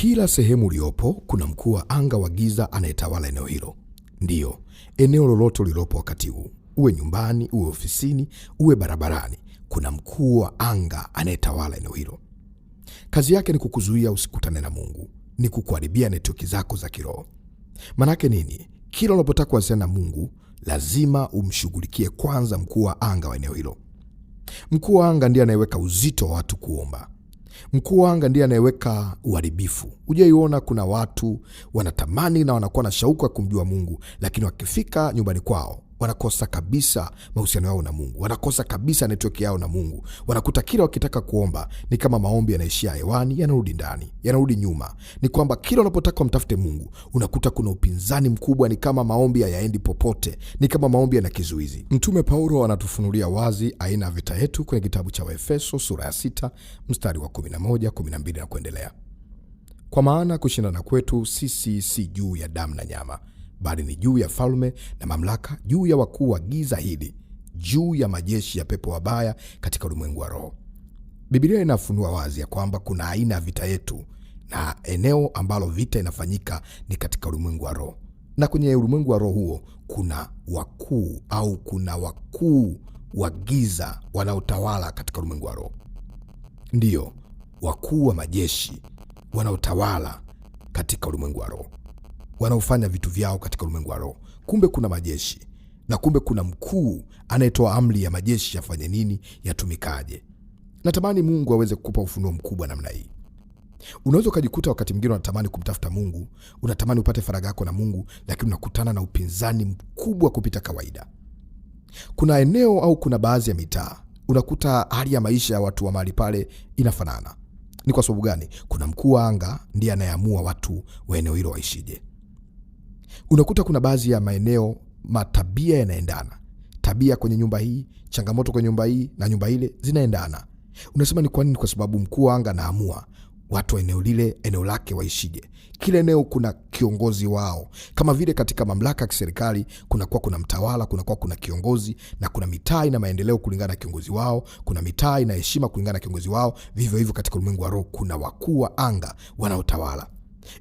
Kila sehemu uliopo kuna mkuu wa anga wa giza anayetawala eneo hilo. Ndiyo, eneo lolote ulilopo wakati huu, uwe nyumbani, uwe ofisini, uwe barabarani, kuna mkuu wa anga anayetawala eneo hilo. Kazi yake ni kukuzuia usikutane na Mungu, ni kukuharibia network zako za kiroho. Manake nini? Kila unapotaka kuwasiliana na Mungu, lazima umshughulikie kwanza mkuu wa anga wa eneo hilo. Mkuu wa anga ndiye anayeweka uzito wa watu kuomba. Mkuu wa anga ndiye anayeweka uharibifu. Hujaiona kuna watu wanatamani na wanakuwa na shauku ya kumjua Mungu, lakini wakifika nyumbani kwao wanakosa kabisa mahusiano yao na Mungu, wanakosa kabisa network yao na Mungu. Wanakuta kila wakitaka kuomba ni kama maombi yanaishia hewani, yanarudi ndani, yanarudi nyuma. Ni kwamba kila unapotaka mtafute Mungu, unakuta kuna upinzani mkubwa, ni kama maombi hayaendi popote, ni kama maombi yana kizuizi. Mtume Paulo anatufunulia wazi aina ya vita yetu kwenye kitabu cha Waefeso sura ya 6 mstari wa 11, 12 na kuendelea. Kwa maana kushindana kwetu sisi si juu ya damu na nyama, bali ni juu ya falme na mamlaka, juu ya wakuu wa giza hili, juu ya majeshi ya pepo wabaya katika ulimwengu wa roho. Biblia inafunua wazi ya kwamba kuna aina ya vita yetu, na eneo ambalo vita inafanyika ni katika ulimwengu wa roho. Na kwenye ulimwengu wa roho huo kuna wakuu wa giza wanaotawala katika ulimwengu wa roho. Ndiyo, wakuu wa majeshi wanaotawala katika ulimwengu wa roho, wanaofanya vitu vyao katika ulimwengu wa roho. Kumbe kuna majeshi, na kumbe kuna mkuu anayetoa amri ya majeshi yafanye nini, yatumikaje. Natamani Mungu aweze kukupa ufunuo mkubwa namna hii. Unaweza ukajikuta wakati mwingine unatamani kumtafuta Mungu, unatamani upate faragha yako na Mungu, lakini unakutana na upinzani mkubwa kupita kawaida. Kuna eneo au kuna baadhi ya mitaa unakuta hali ya maisha ya watu wa mahali pale inafanana. Ni kwa sababu gani? Kuna mkuu wa anga ndiye anayeamua watu wa eneo hilo waishije. Unakuta kuna baadhi ya maeneo matabia yanaendana. Tabia kwenye nyumba hii, changamoto kwenye nyumba hii na nyumba ile zinaendana. Unasema ni kwa nini? Kwa sababu mkuu wa anga anaamua watu wa eneo lile, eneo lake waishije. Kila eneo kuna kiongozi wao. Kama vile katika mamlaka ya kiserikali kuna mtawala, kuna kiongozi, na kuna mitaa ina maendeleo kulingana na kiongozi wao, kuna mitaa ina heshima kulingana na kiongozi wao. Vivyo hivyo katika ulimwengu wa roho kuna wakuu wa anga wanaotawala.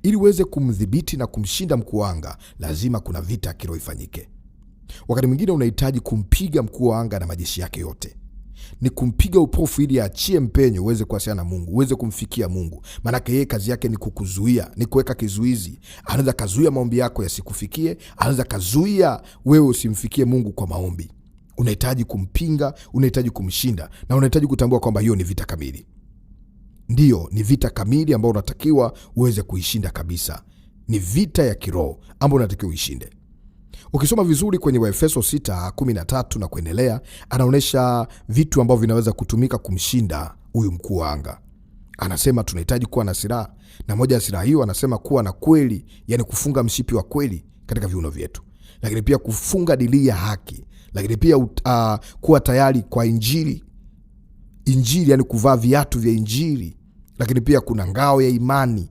Ili uweze kumdhibiti na kumshinda mkuu wa anga, lazima kuna vita ya kiroho ifanyike. Wakati mwingine unahitaji kumpiga mkuu wa anga na majeshi yake yote. Ni kumpiga upofu ili aachie mpenyo uweze kuwasiliana na Mungu, uweze kumfikia Mungu. Maanake yeye kazi yake ni kukuzuia, ni kuweka kizuizi. Anaweza kazuia maombi yako yasikufikie, anaweza kazuia wewe usimfikie Mungu kwa maombi. Unahitaji kumpinga, unahitaji kumshinda, na unahitaji kutambua kwamba hiyo ni vita kamili. Ndiyo, ni vita kamili ambayo unatakiwa uweze kuishinda kabisa. Ni vita ya kiroho ambayo unatakiwa uishinde. Ukisoma vizuri kwenye Waefeso 6:13 na kuendelea, anaonesha vitu ambavyo vinaweza kutumika kumshinda huyu mkuu wa anga. Anasema tunahitaji kuwa na silaha, na moja ya silaha hiyo anasema kuwa na kweli, yani kufunga mshipi wa kweli katika viuno vyetu. Lakini pia kufunga dirii ya haki, lakini pia kuwa tayari kwa injili, yani kuvaa viatu vya injili. Lakini pia kuna ngao ya imani.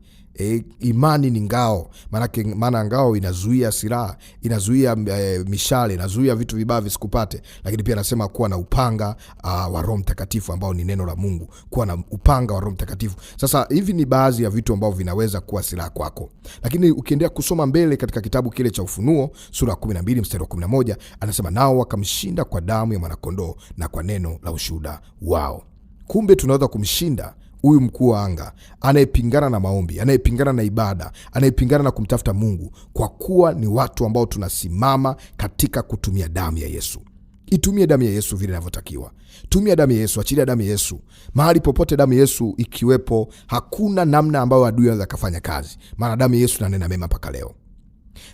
Imani ni ngao, maana ngao inazuia silaha, inazuia mishale, inazuia vitu vibaya visikupate. Lakini pia anasema kuwa na upanga wa Roho Mtakatifu ambao ni neno la Mungu, kuwa na upanga wa Roho Mtakatifu. Sasa hivi ni baadhi ya vitu ambavyo vinaweza kuwa silaha kwako. Lakini ukiendelea kusoma mbele katika kitabu kile cha Ufunuo sura 12 mstari wa 11, anasema nao wakamshinda kwa damu ya mwanakondoo na kwa neno la ushuhuda wao. Kumbe tunaweza kumshinda huyu mkuu wa anga anayepingana na maombi, anayepingana na ibada, anayepingana na kumtafuta Mungu, kwa kuwa ni watu ambao tunasimama katika kutumia damu ya Yesu. Itumie damu ya Yesu vile inavyotakiwa. Tumia damu ya Yesu, achilia damu ya Yesu. Mahali popote damu ya Yesu ikiwepo, hakuna namna ambayo adui anaweza kufanya kazi. Maana damu ya Yesu inanena mema mpaka leo.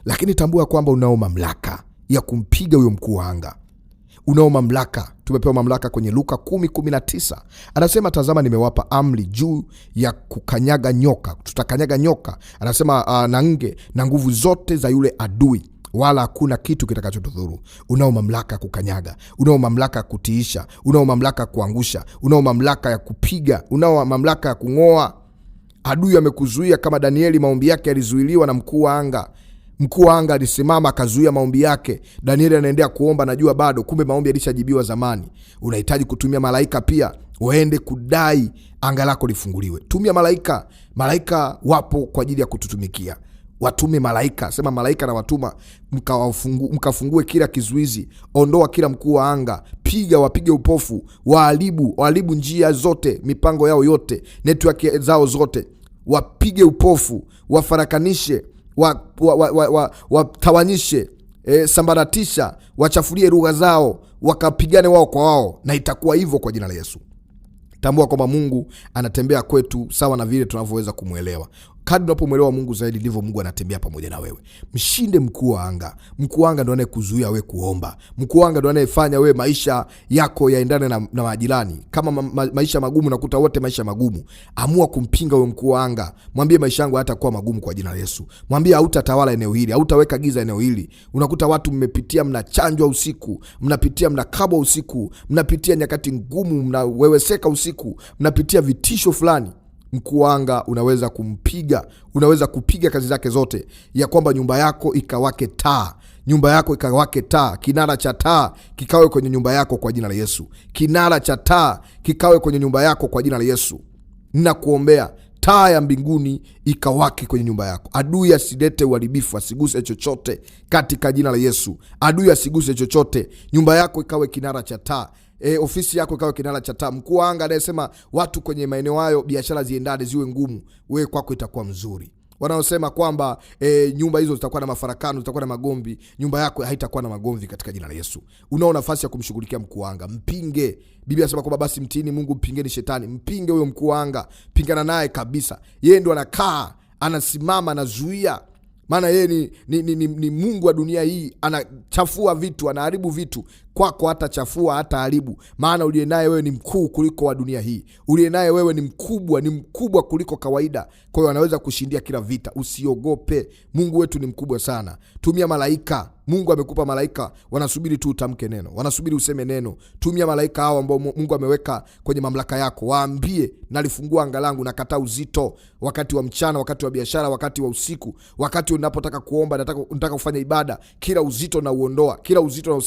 Lakini tambua kwamba unao mamlaka ya kumpiga huyo mkuu wa anga. Unao mamlaka. Tumepewa mamlaka kwenye Luka 10:19. Anasema tazama nimewapa amri juu ya kukanyaga nyoka. Tutakanyaga nyoka. Anasema na nge na nguvu zote za yule adui, wala hakuna kitu kitakachotudhuru. Unao mamlaka kukanyaga, unao mamlaka kutiisha, unao mamlaka kuangusha, unao mamlaka ya kupiga, unao mamlaka ya kung'oa. Adui amekuzuia kama Danieli, maombi yake yalizuiliwa na mkuu wa anga. Mkuu wa anga alisimama akazuia maombi yake. Danieli anaendelea kuomba, najua bado, kumbe maombi yalishajibiwa zamani. Unahitaji kutumia malaika pia waende kudai anga lako lifunguliwe. Tumia malaika. Malaika wapo kwa ajili ya kututumikia. Watume malaika, sema malaika na watuma, mkafungue kila kizuizi, ondoa kila mkuu wa anga, wapige upofu, waharibu njia zote, mipango yao yote, network zao zote, wapige upofu, wafarakanishe, watawanyishe, sambaratisha, wachafulie lugha zao, wakapigane wao kwa wao, na itakuwa hivyo kwa jina la Yesu. Tambua kwamba Mungu anatembea kwetu sawa na vile tunavyoweza kumwelewa. Kadri unapomwelewa Mungu zaidi, ndivyo Mungu anatembea pamoja na wewe. Mshinde mkuu wa anga. Mkuu wa anga ndo anayekuzuia wewe kuomba. Mkuu wa anga ndo anayefanya wewe maisha yako yaendane na majirani. Kama maisha magumu, nakuta wote maisha magumu. Amua kumpinga huyo mkuu wa anga. Mwambie maisha yangu hayatakuwa magumu kwa jina la Yesu. Mwambie hautatawala eneo hili, hautaweka giza eneo hili. Unakuta watu mmepitia, mnachanjwa usiku, mnapitia mnakabwa usiku, mnapitia nyakati ngumu, mnaweweseka usiku, mnapitia vitisho fulani. Mkuu wa anga unaweza kumpiga, unaweza kupiga kazi zake zote, ya kwamba nyumba yako ikawake taa. Nyumba yako ikawake taa. Kinara cha taa kikawe kwenye nyumba yako kwa jina la Yesu. Kinara cha taa kikawe kwenye nyumba yako kwa jina la Yesu. Ninakuombea taa ya mbinguni ikawake kwenye nyumba yako. Adui asilete uharibifu, asiguse chochote katika jina la Yesu. Adui asiguse chochote. Nyumba yako ikawe kinara cha taa. Ofisi yako ikawe kinara cha taa. Mkuu wa anga anayesema watu kwenye maeneo hayo biashara ziendane, ziwe ngumu, wewe kwako itakuwa mzuri. Wanaosema kwamba nyumba hizo zitakuwa na mafarakano, zitakuwa na magomvi, nyumba yako haitakuwa na magomvi katika jina la Yesu. Unao nafasi ya kumshughulikia mkuu wa anga. Mpinge. Biblia inasema kwamba basi mtiini Mungu, mpingeni shetani. Mpinge huyo mkuu wa anga. Pingana naye kabisa. Yeye ndo anakaa, anasimama, anazuia. Maana yeye ni Mungu wa dunia hii. Anachafua vitu, anaharibu vitu. Kwako hata chafua, hata haribu. Maana uliye naye wewe ni mkuu kuliko wa dunia hii. Uliye naye wewe ni mkubwa kuliko kawaida. Kwa hiyo anaweza kushindia kila vita. Usiogope. Mungu wetu ni mkubwa sana. Tumia malaika. Mungu amekupa malaika, wanasubiri tu utamke neno, wanasubiri useme neno. Tumia malaika hao ambao Mungu ameweka kwenye mamlaka yako. Waambie, nalifungua anga langu, nakataa uzito wakati wa mchana, wakati wa biashara, wakati wa usiku, wakati unapotaka kuomba, nataka kufanya ibada. Kila uzito na uondoa, kila uzito na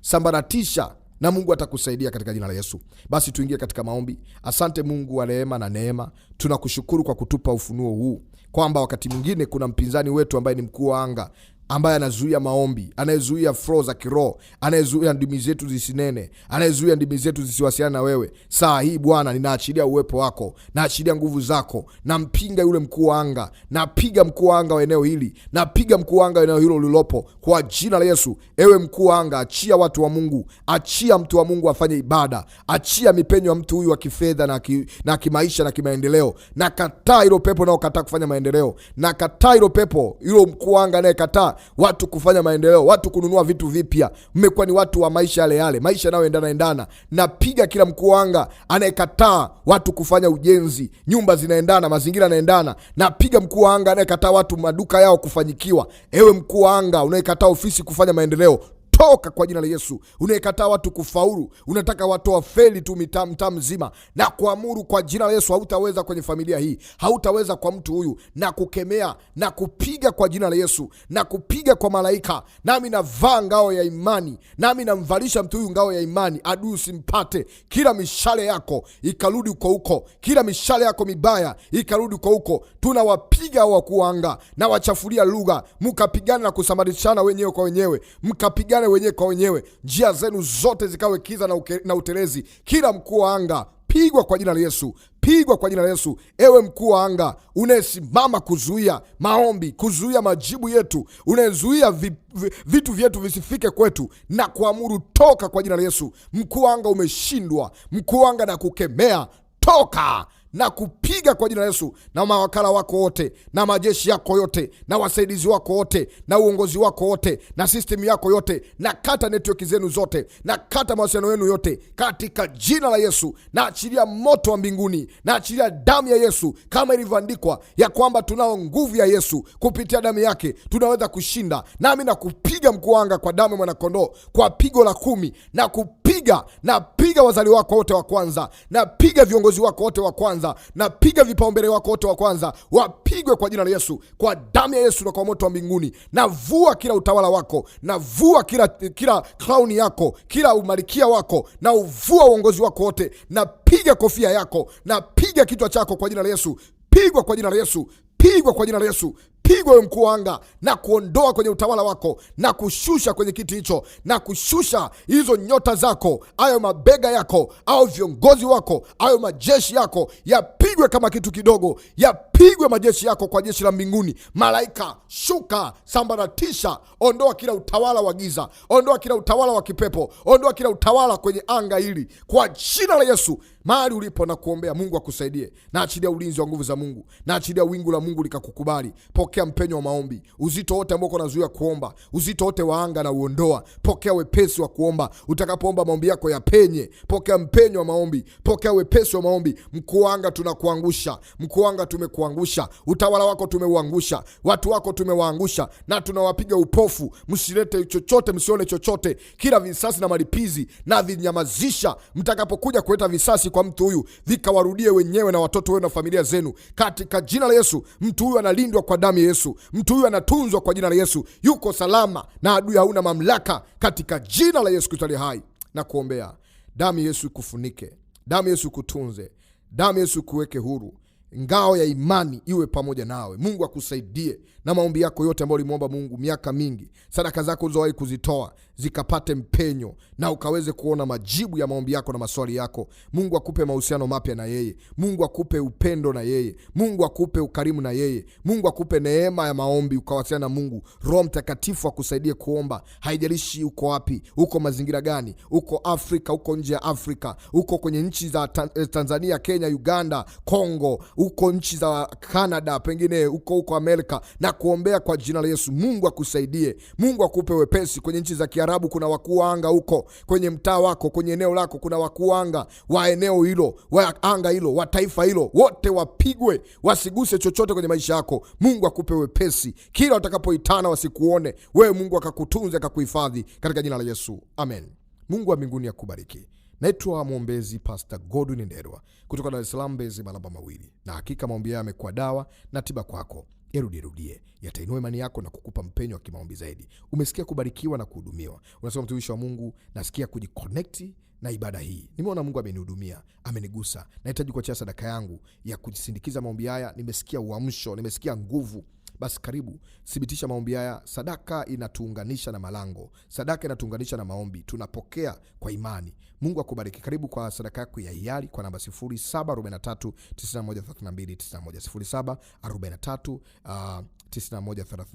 sambaratisha, na Mungu atakusaidia katika jina la Yesu. Basi tuingie katika maombi. Asante Mungu wa rehema na neema, tunakushukuru kwa kutupa ufunuo huu kwamba wakati mwingine kuna mpinzani wetu ambaye ni mkuu wa anga, ambaye anazuia maombi, anayezuia flow za kiroho, anayezuia ndimi zetu zisinene, anayezuia ndimi zetu zisiwasiliane na wewe. Saa hii Bwana, ninaachilia uwepo wako, naachilia nguvu zako, nampinga yule mkuu wa anga, napiga mkuu wa anga wa eneo hili, napiga mkuu wa anga wa eneo hilo lilopo kwa jina la Yesu. Ewe mkuu wa anga, achia watu wa Mungu, achia mtu wa Mungu afanye ibada, achia mipenyo ya mtu huyu wa kifedha na kimaisha na kimaendeleo. Nakataa hilo pepo nao kataa kufanya maendeleo, nakataa hilo pepo, hilo mkuu wa anga anayekataa watu kufanya maendeleo, watu kununua vitu vipya. Mmekuwa ni watu wa maisha yale yale, maisha nayo endana. Napiga kila mkuu wa anga anayekataa watu kufanya ujenzi, nyumba zinaendana, mazingira yanaendana. Napiga mkuu wa anga anayekataa watu maduka yao kufanyikiwa. Ewe mkuu wa anga unayekataa ofisi kufanya maendeleo, toka kwa jina la Yesu. Unayekataa watu kufaulu, unataka watu wafeli tu mtaa mzima, na kuamuru kwa jina la Yesu, hautaweza kwenye familia hii, hautaweza kwa mtu huyu, na kukemea na kupiga kwa jina la Yesu, na kupiga kwa malaika. Nami navaa ngao ya imani, nami namvalisha mtu huyu ngao ya imani. Adui usimpate. Kila mishale yako ikarudi huko, kila mishale yako mibaya ikarudi huko. Tunawapiga wakuu wa anga na wachafulia lugha, mkapigana na kusamarishana wenyewe kwa wenyewe, mkapigana wenyewe kwa wenyewe. Njia zenu zote zikawe kiza na utelezi. Kila mkuu wa anga pigwa kwa jina la Yesu, pigwa kwa jina la Yesu. Ewe mkuu wa anga unayesimama kuzuia maombi, kuzuia majibu yetu, unayezuia vitu vyetu visifike kwetu, na kuamuru toka kwa jina la Yesu. Mkuu wa anga umeshindwa. Mkuu wa anga na kukemea, toka na kupiga kwa jina la Yesu. Na mawakala wako wote, na majeshi yako yote, na wasaidizi wako wote, na uongozi wako wote, na system yako yote, na kata network zenu zote, na kata mawasiliano yenu yote, katika jina la Yesu. Na achilia moto wa mbinguni, na achilia damu ya Yesu, kama ilivyoandikwa ya kwamba tunao nguvu ya Yesu, kupitia damu yake tunaweza kushinda. Nami na kupiga mkuu wa anga kwa damu ya mwana kondoo, kwa pigo la 10, na kupiga napiga wazaliwa wako wote wa kwanza, napiga viongozi wako wote wa kwanza, napiga vipaumbele wako wote wa kwanza, wapigwe kwa jina la Yesu, kwa damu ya Yesu na kwa moto wa mbinguni. Navua kila utawala wako, navua kila crown yako, kila umalikia wako, na uvua uongozi wako wote. Napiga kofia yako, napiga kichwa chako kwa jina la Yesu. Pigwa kwa jina la Yesu, pigwa kwa jina la Yesu. Pigwa wewe mkuu wa anga, na kuondoa kwenye utawala wako, na kushusha kwenye kiti hicho, na kushusha hizo nyota zako, ayo mabega yako, au viongozi wako, ayo majeshi yako, yapigwe kama kitu kidogo. Yapigwe majeshi yako kwa jeshi la mbinguni. Malaika, shuka, sambaratisha, ondoa kila utawala wa giza, ondoa kila utawala wa kipepo, ondoa kila utawala kwenye anga hili kwa jina la Yesu. Mahali ulipo na kuombea, Mungu akusaidie. Na achilia ulinzi wa nguvu za Mungu, na achilia wingu la Mungu likakukubali. Pokea mpenyo wa maombi. Uzito wote ambao unazuia kuomba, uzito wote wa anga na uondoa. Pokea wepesi wa kuomba. Utakapoomba maombi yako yapenye. Pokea mpenyo wa maombi, pokea wepesi wa maombi. Mkuu wa anga tunakuangusha, mkuu wa anga tumekuangusha, utawala wako tumeuangusha, watu wako tumewaangusha, na tunawapiga upofu. Msilete chochote, msione chochote. Kila visasi na malipizi na vinyamazisha. Mtakapokuja kuleta visasi kwa mtu huyu, vikawarudie wenyewe na watoto wenu na familia zenu, katika jina la Yesu. Mtu huyu analindwa kwa damu ya Yesu. Mtu huyu anatunzwa kwa jina la Yesu. Yuko salama na adui hauna mamlaka, katika jina la Yesu Kristo aliye hai. Na kuombea damu ya Yesu ikufunike, damu ya Yesu ikutunze, damu ya Yesu ikuweke huru. Ngao ya imani iwe pamoja nawe. Mungu akusaidie na maombi yako yote ambayo ulimuomba Mungu miaka mingi. Sadaka zako ulizowahi kuzitoa zikapate mpenyo, na ukaweze kuona majibu ya maombi yako na maswali yako. Mungu akupe mahusiano mapya na yeye. Mungu akupe upendo na yeye. Mungu akupe ukarimu na yeye. Mungu akupe neema ya maombi, ukawasiliana na Mungu. Roho Mtakatifu akusaidie kuomba. Haijalishi uko wapi, uko mazingira gani, uko Afrika, uko nje ya Afrika, uko kwenye nchi za Tanzania, Kenya, Uganda, Kongo, uko nchi za Canada, pengine uko Amerika, na kuombea kwa jina la Yesu. Mungu akusaidie. Mungu akupe wepesi. Kwenye nchi za Kiarabu kuna wakuu wa anga huko, kwenye mtaa wako, kwenye eneo lako kuna wakuu wa anga wa eneo hilo, wa anga hilo, wa taifa hilo, wote wapigwe, wasiguse chochote kwenye maisha yako. Mungu akupe wepesi. Kila utakapoitana wasikuone wewe, Mungu akakutunze, akakuhifadhi katika jina la Yesu. Amen. Mungu wa mbinguni akubariki. Naitwa mwombezi Pastor Godwin Ndelwa kutoka Dar es Salaam Mbezi Malaba Mawili, na hakika maombi haya yamekuwa dawa na tiba kwako. Yarudie, yatainua imani yako na kukupa mpenyo wa kimaombi zaidi. Umesikia kubarikiwa na kuhudumiwa. Unasema mtumishi wa Mungu, nasikia kujiconnect na ibada hii. Nimeona Mungu amenihudumia, amenigusa. Nahitaji kuachia sadaka yangu ya kujisindikiza maombi haya. Nimesikia uamsho, nimesikia nguvu. Basi karibu, thibitisha maombi haya. Sadaka inatuunganisha na malango. Sadaka inatuunganisha na maombi. Tunapokea kwa imani. Mungu akubariki. Karibu kwa sadaka yako ya hiari kwa namba 0743913291,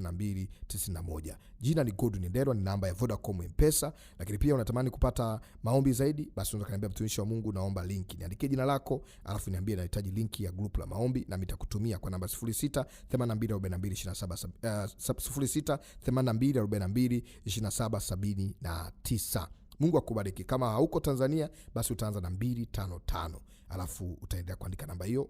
0743913291. Jina ni Godwin Ndelwa, ni namba ya Vodacom M-Pesa. Lakini pia unatamani kupata maombi zaidi, basi unaweza kaniambia, mtumishi wa Mungu, naomba linki. Niandikie jina lako, alafu niambie nahitaji linki ya group la maombi, na nitakutumia kwa namba 0682422779. Mungu akubariki. Kama hauko Tanzania, basi utaanza na 255, alafu utaendelea kuandika namba hiyo.